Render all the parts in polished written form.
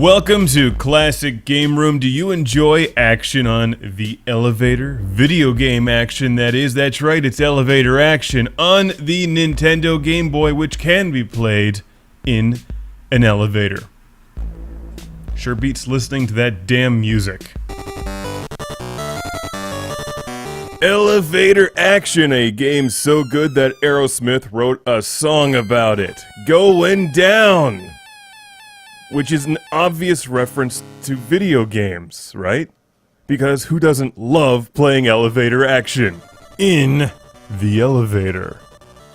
Welcome to Classic Game Room. Do you enjoy action on the elevator? Video game action, that is. That's right, it's elevator action on the Nintendo Game Boy, which can be played in an elevator. Sure beats listening to that damn music. Elevator Action, a game so good that Aerosmith wrote a song about it. Going Down! Which is an obvious reference to video games, right? Because who doesn't love playing elevator action? In the elevator.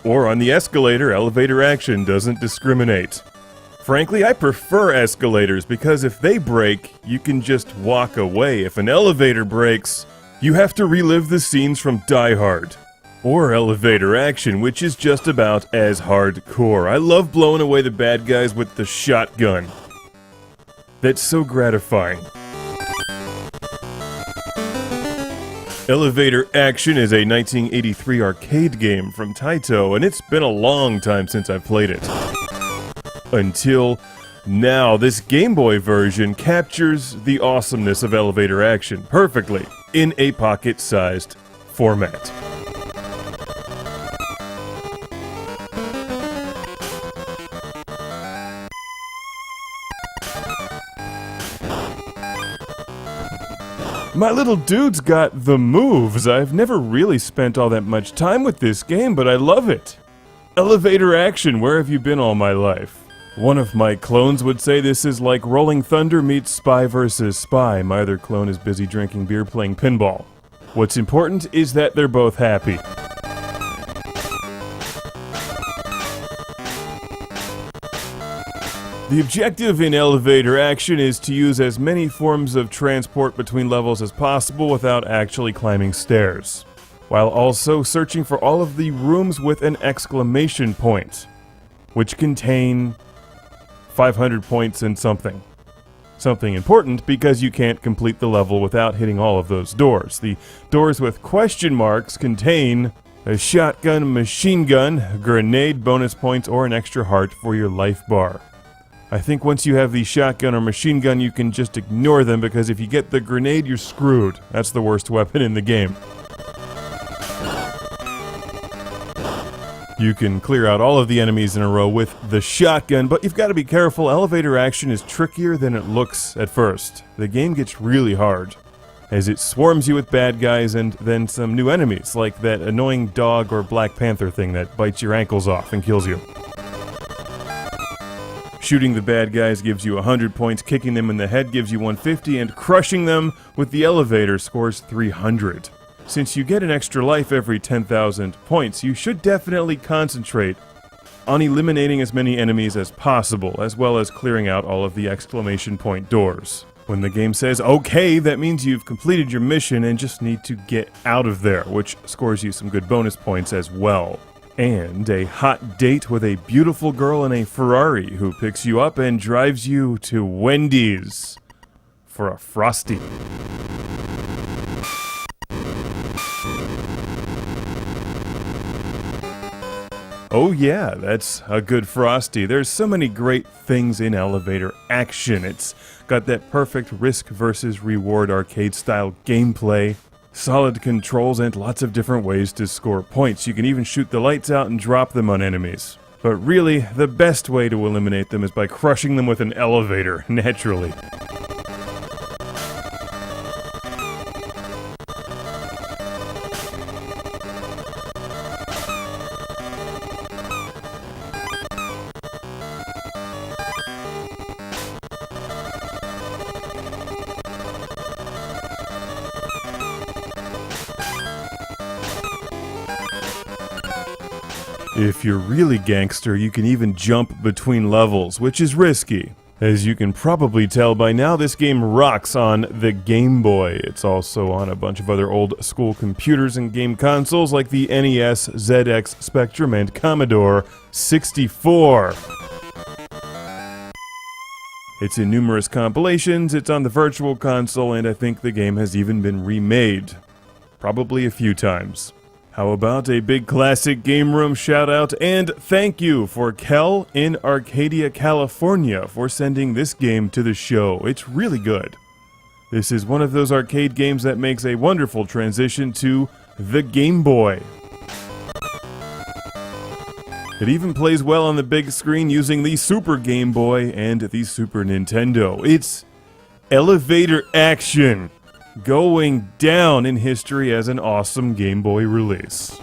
Or on the escalator, elevator action doesn't discriminate. Frankly, I prefer escalators because if they break, you can just walk away. If an elevator breaks, you have to relive the scenes from Die Hard. Or elevator action, which is just about as hardcore. I love blowing away the bad guys with the shotgun. That's so gratifying. Elevator Action is a 1983 arcade game from Taito, and it's been a long time since I've played it. Until now, this Game Boy version captures the awesomeness of elevator action perfectly in a pocket-sized format. My little dude's got the moves. I've never really spent all that much time with this game, but I love it. Elevator Action, where have you been all my life? One of my clones would say this is like Rolling Thunder meets Spy vs. Spy. My other clone is busy drinking beer playing pinball. What's important is that they're both happy. The objective in Elevator Action is to use as many forms of transport between levels as possible without actually climbing stairs, while also searching for all of the rooms with an exclamation point, which contain 500 points and something. Something important because you can't complete the level without hitting all of those doors. The doors with question marks contain a shotgun, a machine gun, a grenade, bonus points, or an extra heart for your life bar. I think once you have the shotgun or machine gun, you can just ignore them, because if you get the grenade, you're screwed. That's the worst weapon in the game. You can clear out all of the enemies in a row with the shotgun, but you've got to be careful. Elevator action is trickier than it looks at first. The game gets really hard, as it swarms you with bad guys and then some new enemies, like that annoying dog or Black Panther thing that bites your ankles off and kills you. Shooting the bad guys gives you 100 points, kicking them in the head gives you 150, and crushing them with the elevator scores 300. Since you get an extra life every 10,000 points, you should definitely concentrate on eliminating as many enemies as possible, as well as clearing out all of the exclamation point doors. When the game says, okay, that means you've completed your mission and just need to get out of there, which scores you some good bonus points as well. And a hot date with a beautiful girl in a Ferrari who picks you up and drives you to Wendy's for a Frosty. Oh yeah, that's a good Frosty. There's so many great things in elevator action. It's got that perfect risk versus reward arcade-style gameplay, solid controls, and lots of different ways to score points. You can even shoot the lights out and drop them on enemies. But really, the best way to eliminate them is by crushing them with an elevator, naturally. If you're really gangster, you can even jump between levels, which is risky. As you can probably tell by now, this game rocks on the Game Boy. It's also on a bunch of other old school computers and game consoles like the NES, ZX Spectrum, and Commodore 64. It's in numerous compilations, it's on the Virtual Console, and I think the game has even been remade. Probably a few times. How about a big classic game room shout out and thank you for Kel in Arcadia, California for sending this game to the show. It's really good. This is one of those arcade games that makes a wonderful transition to the Game Boy. It even plays well on the big screen using the Super Game Boy and the Super Nintendo. It's elevator action, going down in history as an awesome Game Boy release.